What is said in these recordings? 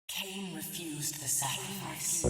Cain refused the sacrifice.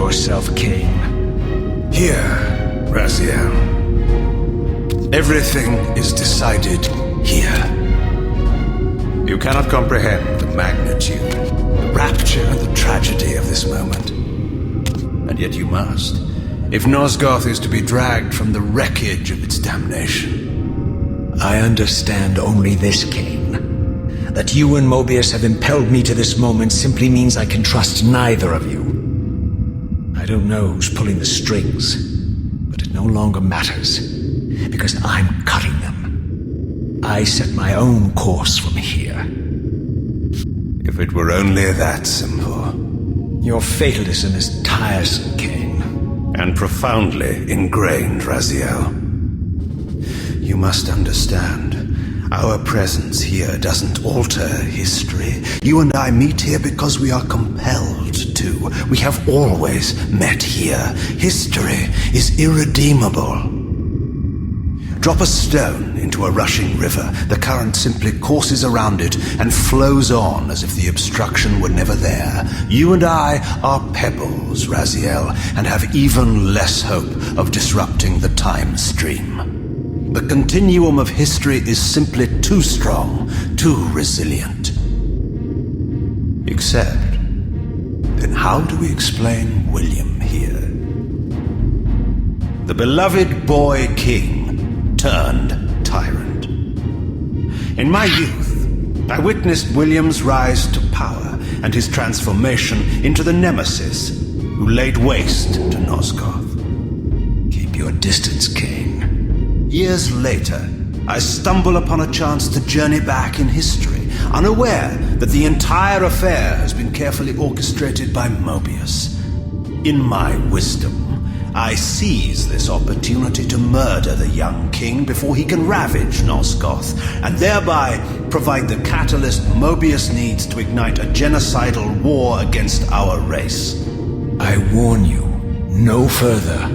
yourself, Cain. Here, Raziel. Everything is decided here. You cannot comprehend the magnitude, the rapture, and the tragedy of this moment. And yet you must, if Nosgoth is to be dragged from the wreckage of its damnation. I understand only this, Cain. That you and Mobius have impelled me to this moment simply means I can trust neither of you. I don't know who's pulling the strings, but it no longer matters, because I'm cutting them. I set my own course from here. If it were only that simple. Your fatalism is tiresome, Cain. And profoundly ingrained, Raziel. You must understand. Our presence here doesn't alter history. You and I meet here because we are compelled to. We have always met here. History is irredeemable. Drop a stone into a rushing river. The current simply courses around it and flows on as if the obstruction were never there. You and I are pebbles, Raziel, and have even less hope of disrupting the time stream. The continuum of history is simply too strong, too resilient. Except, then how do we explain William here? The beloved boy king turned tyrant. In my youth, I witnessed William's rise to power and his transformation into the nemesis who laid waste to Nosgoth. Keep your distance, Cain. Years later, I stumble upon a chance to journey back in history, unaware that the entire affair has been carefully orchestrated by Mobius. In my wisdom, I seize this opportunity to murder the young king before he can ravage Nosgoth, and thereby provide the catalyst Mobius needs to ignite a genocidal war against our race. I warn you, no further.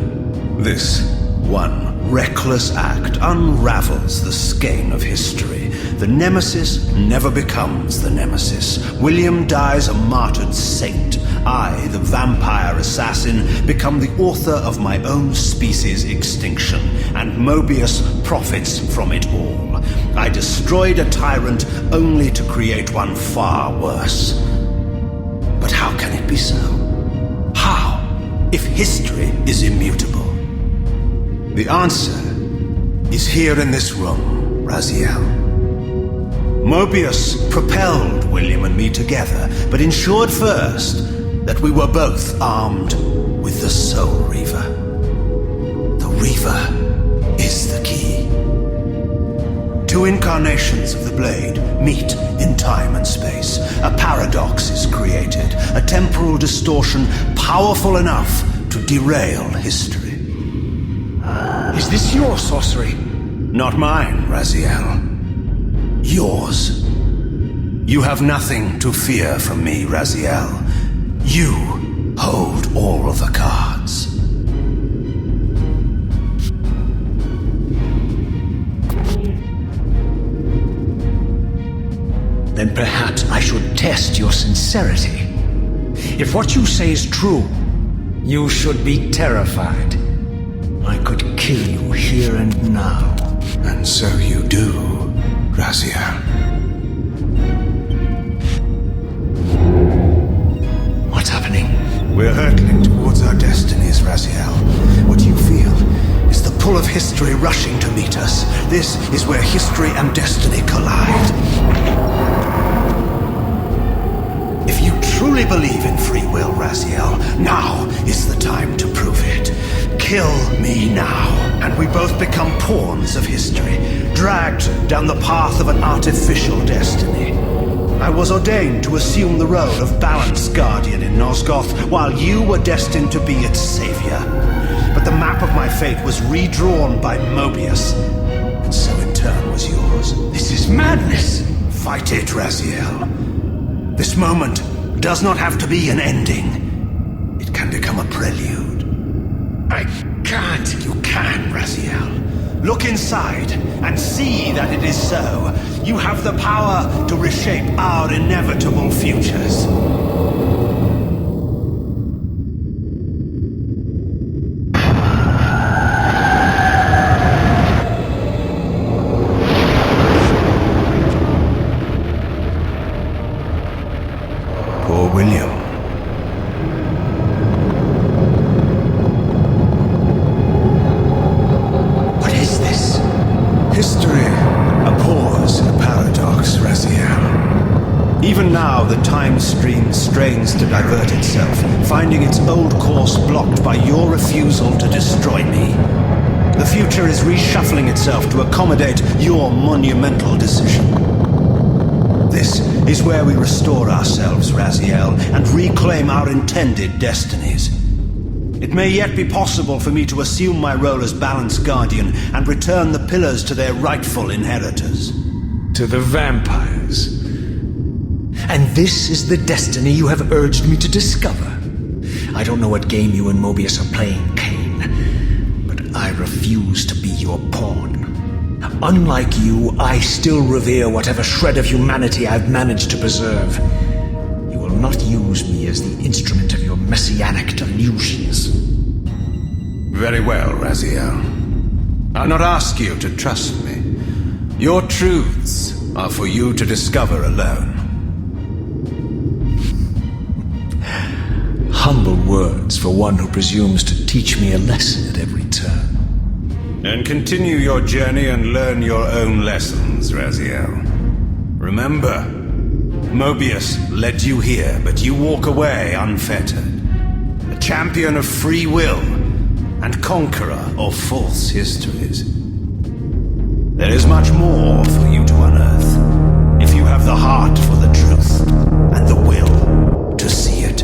This one reckless act unravels the skein of history. The nemesis never becomes the nemesis. William dies a martyred saint. I, the vampire assassin, become the author of my own species' extinction, and Mobius profits from it all. I destroyed a tyrant only to create one far worse. But how can it be so? How, if history is immutable? The answer is here in this room, Raziel. Mobius propelled William and me together, but ensured first that we were both armed with the Soul Reaver. The Reaver is the key. Two incarnations of the blade meet in time and space. A paradox is created, a temporal distortion powerful enough to derail history. Is this your sorcery? Not mine, Raziel. Yours. You have nothing to fear from me, Raziel. You hold all the cards. Then perhaps I should test your sincerity. If what you say is true, you should be terrified. I could kill you here and now. And so you do, Raziel. What's happening? We're hurtling towards our destinies, Raziel. What you feel is the pull of history rushing to meet us. This is where history and destiny collide. If you truly believe in free will, Raziel, now is the time to prove it. Kill me now, and we both become pawns of history, dragged down the path of an artificial destiny. I was ordained to assume the role of Balance Guardian in Nosgoth, while you were destined to be its savior. But the map of my fate was redrawn by Mobius, and so in turn was yours. This is madness! Fight it, Raziel. This moment does not have to be an ending. It can become a prelude. I can't. You can, Raziel. Look inside and see that it is so. You have the power to reshape our inevitable futures. or William. What is this? History abhors a paradox, Raziel. Even now, the time stream strains to divert itself, finding its old course blocked by your refusal to destroy me. The future is reshuffling itself to accommodate your monumental decision. This is where we restore ourselves, Raziel, and reclaim our intended destinies. It may yet be possible for me to assume my role as Balance Guardian and return the pillars to their rightful inheritors. To the vampires. And this is the destiny you have urged me to discover. I don't know what game you and Mobius are playing, Kane, but I refuse to be your pawn. Unlike you, I still revere whatever shred of humanity I've managed to preserve. You will not use me as the instrument of your messianic delusions. Very well, Raziel. I'll not ask you to trust me. Your truths are for you to discover alone. Humble words for one who presumes to teach me a lesson at every turn. And continue your journey and learn your own lessons, Raziel. Remember, Mobius led you here, but you walk away unfettered. A champion of free will and conqueror of false histories. There is much more for you to unearth, if you have the heart for the truth and the will to see it.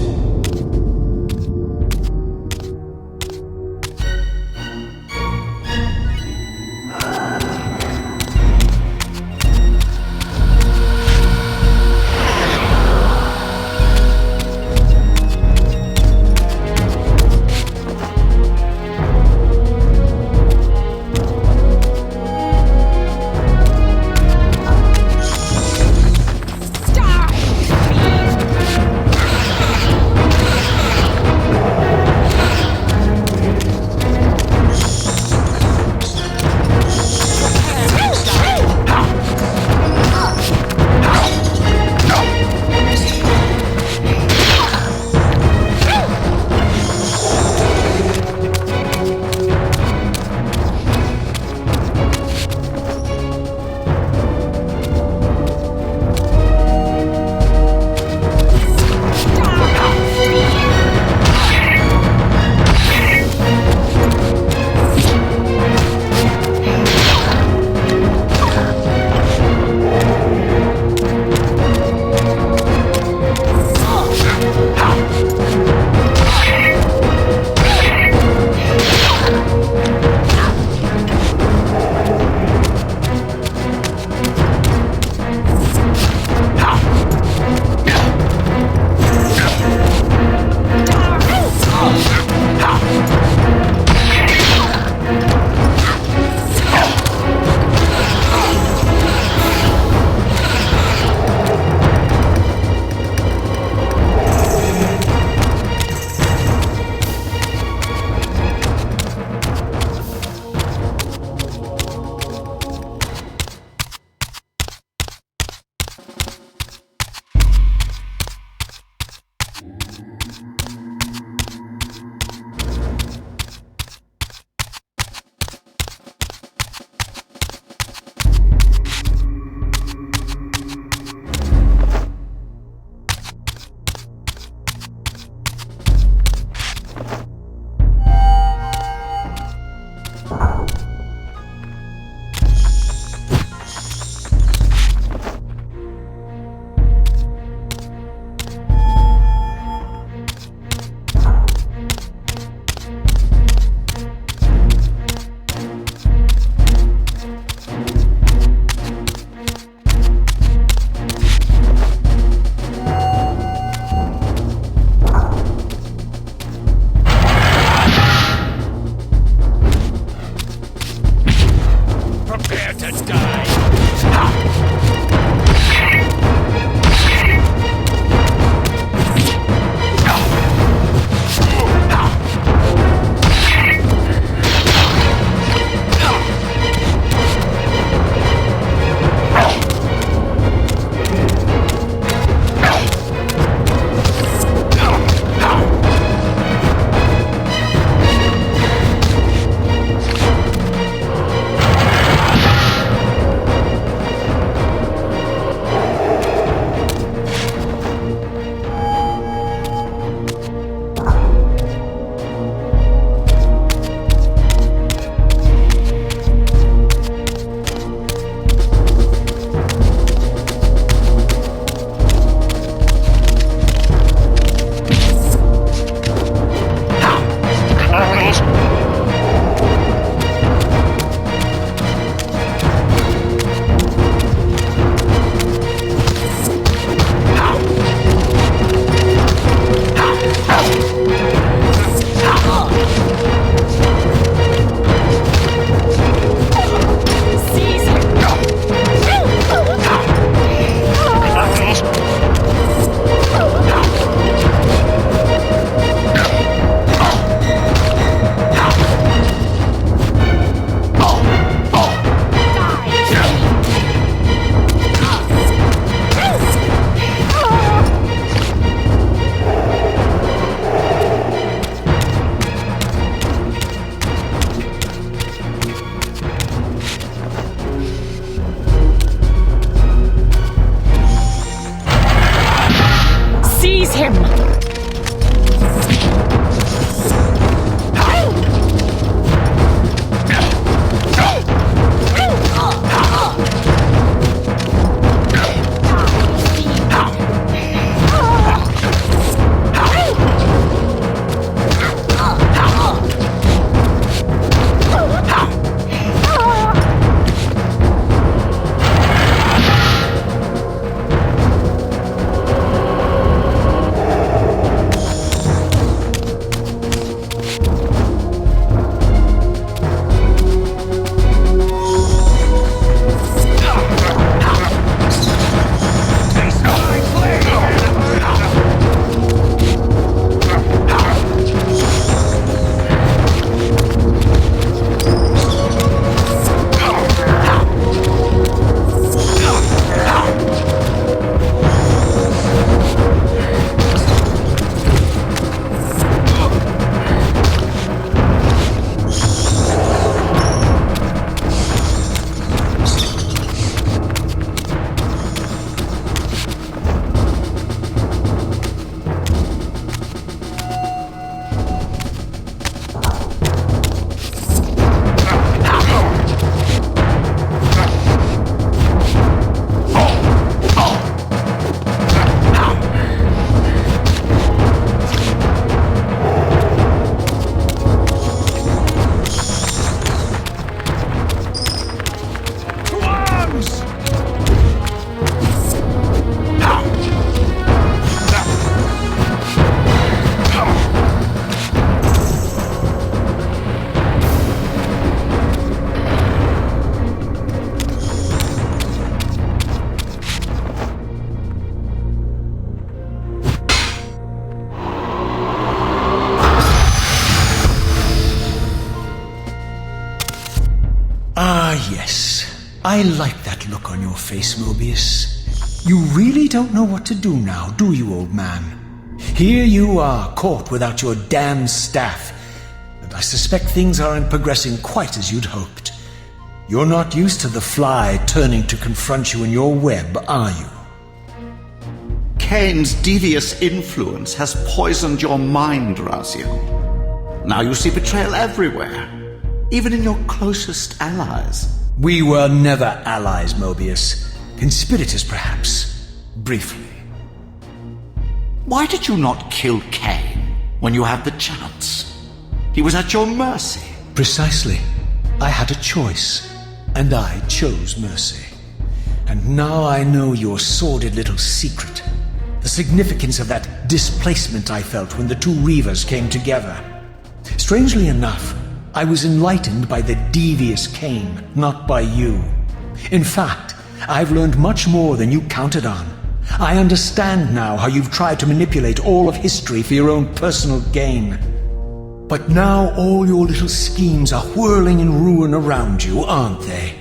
Face him! Yes. I like that look on your face, Mobius. You really don't know what to do now, do you, old man? Here you are, caught without your damned staff. And I suspect things aren't progressing quite as you'd hoped. You're not used to the fly turning to confront you in your web, are you? Kain's devious influence has poisoned your mind, Raziel. Now you see betrayal everywhere, even in your closest allies. We were never allies, Mobius. Conspirators, perhaps. Briefly. Why did you not kill Kain when you had the chance? He was at your mercy. Precisely. I had a choice, and I chose mercy. And now I know your sordid little secret. The significance of that displacement I felt when the two Reavers came together. Strangely enough, I was enlightened by the devious Kain, not by you. In fact, I've learned much more than you counted on. I understand now how you've tried to manipulate all of history for your own personal gain. But now all your little schemes are whirling in ruin around you, aren't they?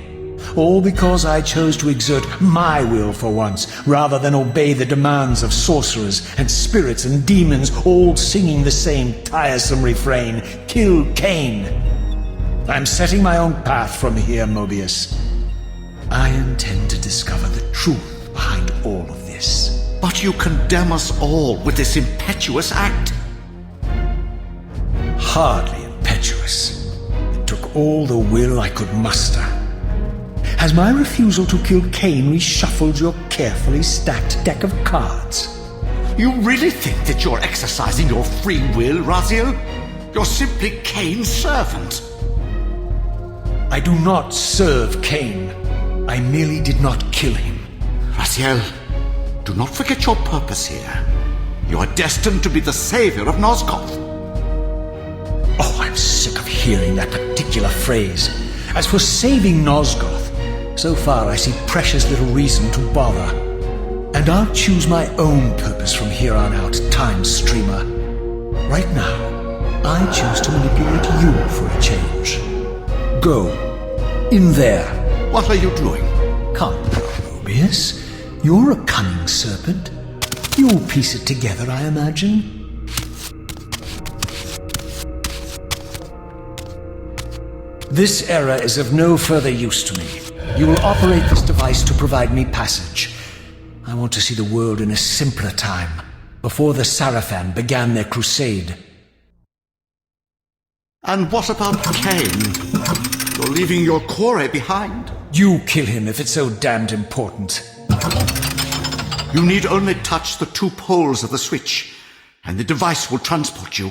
All because I chose to exert my will for once, rather than obey the demands of sorcerers and spirits and demons, all singing the same tiresome refrain, "Kill Kain." I'm setting my own path from here, Mobius. I intend to discover the truth behind all of this. But you condemn us all with this impetuous act. Hardly impetuous. It took all the will I could muster. Has my refusal to kill Kain reshuffled your carefully stacked deck of cards? You really think that you're exercising your free will, Raziel? You're simply Kain's servant. I do not serve Kain. I merely did not kill him. Raziel, do not forget your purpose here. You are destined to be the savior of Nosgoth. Oh, I'm sick of hearing that particular phrase. As for saving Nosgoth, so far I see precious little reason to bother. And I'll choose my own purpose from here on out, Time Streamer. Right now, I choose to manipulate you for a change. Go. In there. What are you doing? Come, Mobius. You're a cunning serpent. You'll piece it together, I imagine. This error is of no further use to me. You will operate this device to provide me passage. I want to see the world in a simpler time. before the Sarafan began their crusade. And what about Cain? You're leaving your core behind. You kill him if it's so damned important. You need only touch the 2 poles of the switch, and the device will transport you.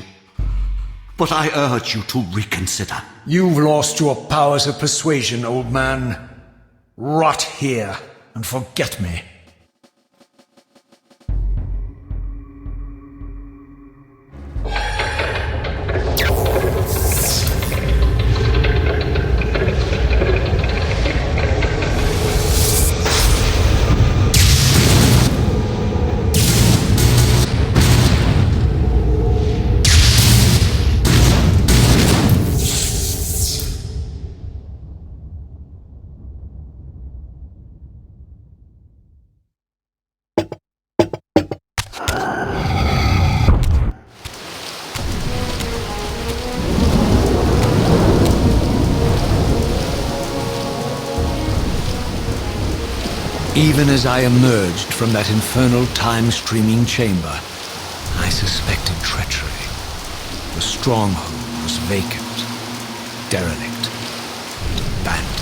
But I urge you to reconsider. You've lost your powers of persuasion, old man. Rot here and forget me. Even as I emerged from that infernal time-streaming chamber, I suspected treachery. The stronghold was vacant, derelict, and abandoned.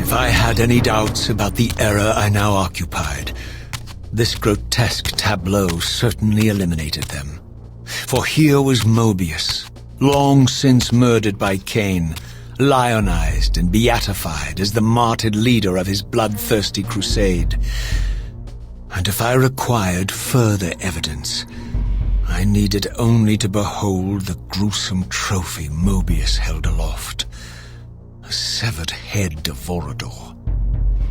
If I had any doubts about the era I now occupied, this grotesque tableau certainly eliminated them. For here was Mobius, long since murdered by Cain, lionized and beatified as the martyred leader of his bloodthirsty crusade. And if I required further evidence, I needed only to behold the gruesome trophy Mobius held aloft. A severed head of Vorador,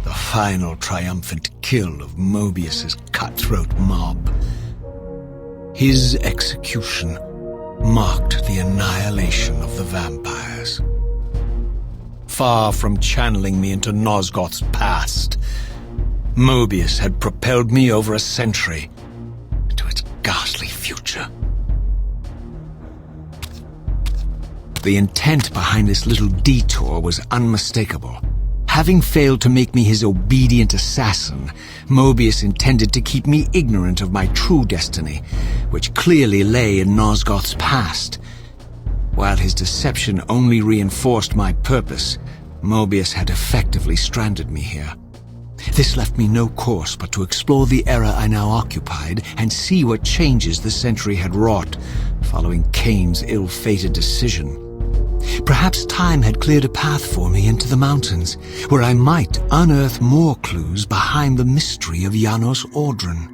the final triumphant kill of Mobius's cutthroat mob. His execution marked the annihilation of the vampires. Far from channeling me into Nosgoth's past, Mobius had propelled me over a century into its ghastly future. The intent behind this little detour was unmistakable. Having failed to make me his obedient assassin, Mobius intended to keep me ignorant of my true destiny, which clearly lay in Nosgoth's past. While his deception only reinforced my purpose, Mobius had effectively stranded me here. This left me no course but to explore the era I now occupied and see what changes the century had wrought following Cain's ill-fated decision. Perhaps time had cleared a path for me into the mountains, where I might unearth more clues behind the mystery of Janos Audron.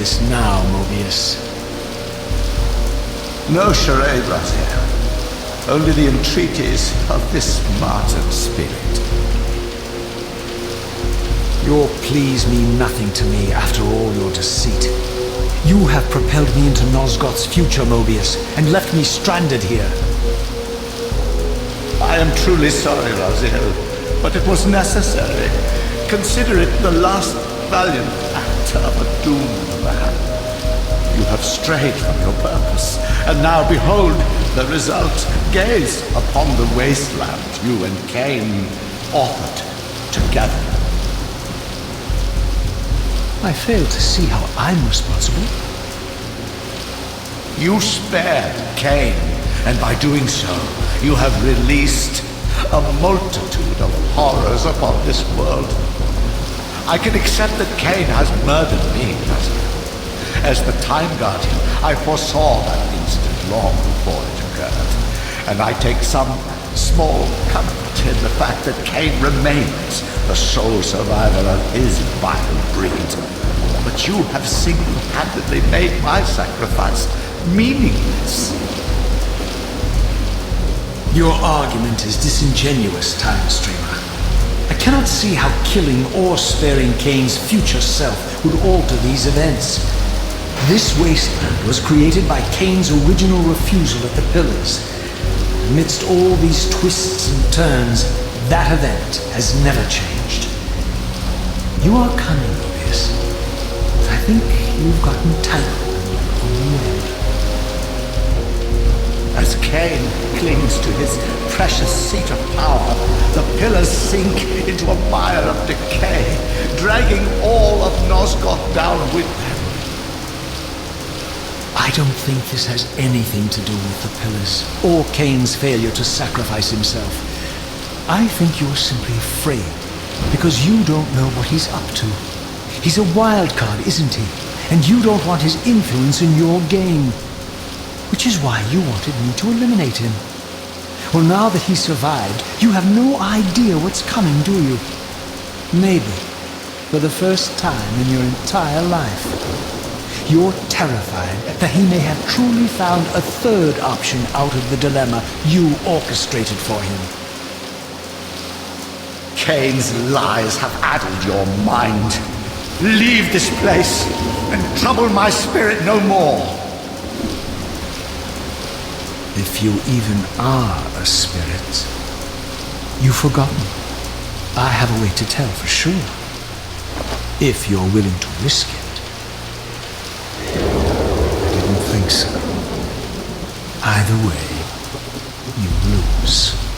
this now, Mobius. No charade, Raziel. Only the entreaties of this martyred spirit. Your pleas mean nothing to me after all your deceit. You have propelled me into Nosgoth's future, Mobius, and left me stranded here. I am truly sorry, Raziel, but it was necessary. Consider it the last valiant act of a doomed man. You have strayed from your purpose, and now behold the result. Gaze upon the wasteland you and Cain authored together. I fail to see how I'm responsible. You spared Cain, and by doing so, you have released a multitude of horrors upon this world. I can accept that Cain has murdered me, as the Time Guardian. I foresaw that instant long before it occurred, and I take some small comfort in the fact that Cain remains the sole survivor of his vile breed. But you have single-handedly made my sacrifice meaningless. Your argument is disingenuous, Time Streamer. I cannot see how killing or sparing Cain's future self would alter these events. This wasteland was created by Cain's original refusal at the Pillars. Amidst all these twists and turns, that event has never changed. You are cunning, Mobius. I think you've gotten tangled in your own web. As Cain clings to his precious seat of power, the pillars sink into a mire of decay, dragging all of Nosgoth down with them. I don't think this has anything to do with the Pillars, or Cain's failure to sacrifice himself. I think you're simply afraid, because you don't know what he's up to. He's a wild card, isn't he? And you don't want his influence in your game. Which is why you wanted me to eliminate him. Well, now that he survived, you have no idea what's coming, do you? Maybe, for the first time in your entire life, you're terrified that he may have truly found a third option out of the dilemma you orchestrated for him. Cain's lies have addled your mind. Leave this place and trouble my spirit no more. If you even are a spirit, you've forgotten. I have a way to tell for sure. If you're willing to risk it. I didn't think so. Either way, you lose.